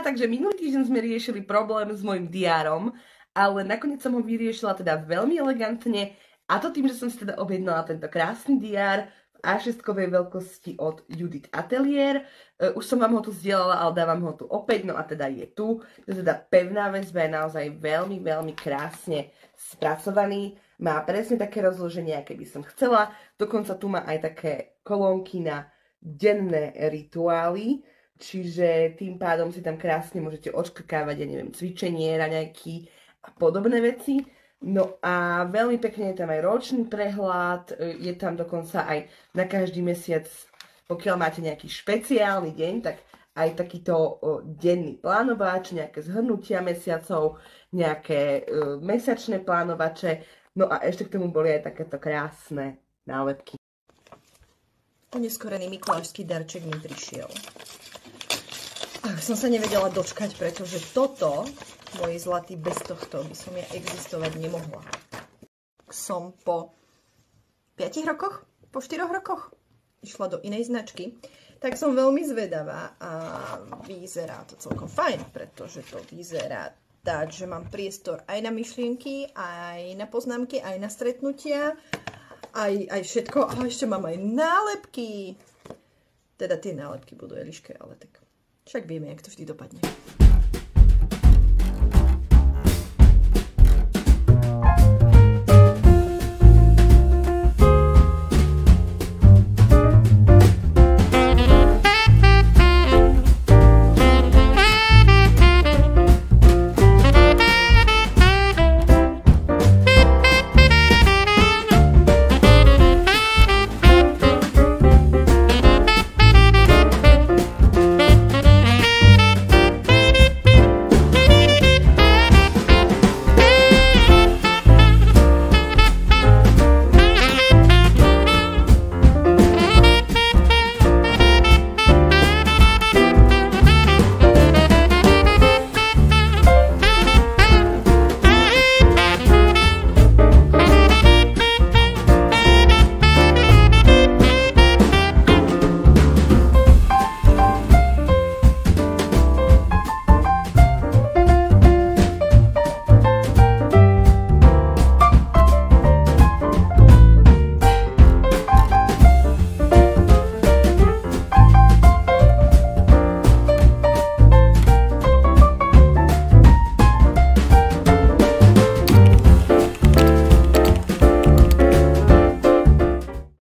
takže minulý týždeň sme riešili problém s mojim diárom, ale nakoniec som ho vyriešila teda veľmi elegantne, a to tým, že som si teda objednala tento krásny diár v A6-kovej veľkosti od Judith Atelier. Už som vám ho tu zdieľala, ale dávam ho tu opäť, no a teda je tu. To je teda pevná väzba, je naozaj veľmi, veľmi krásne spracovaný. Má presne také rozloženie, aké by som chcela. Dokonca tu má aj také kolónky na denné rituály. Čiže tým pádom si tam krásne môžete odškrkávať, ja neviem, cvičenie, raňajky a podobné veci. No a veľmi pekne je tam aj ročný prehľad, je tam dokonca aj na každý mesiac, pokiaľ máte nejaký špeciálny deň, tak aj takýto denný plánovač, nejaké zhrnutia mesiacov, nejaké mesačné plánovače. No a ešte k tomu boli aj takéto krásne nálepky. Oneskorený mikulášsky darček mi prišiel. Som sa nevedela dočkať, pretože toto, môj zlatý, bez tohto by som ja existovať nemohla. Som po 5 rokoch, po 4 rokoch išla do inej značky, tak som veľmi zvedavá a vyzerá to celkom fajn, pretože to vyzerá tak, že mám priestor aj na myšlienky, aj na poznámky, aj na stretnutia, aj všetko. A ešte mám aj nálepky. Teda tie nálepky budú Eliške, ale tak však vieme, jak to vždy dopadne.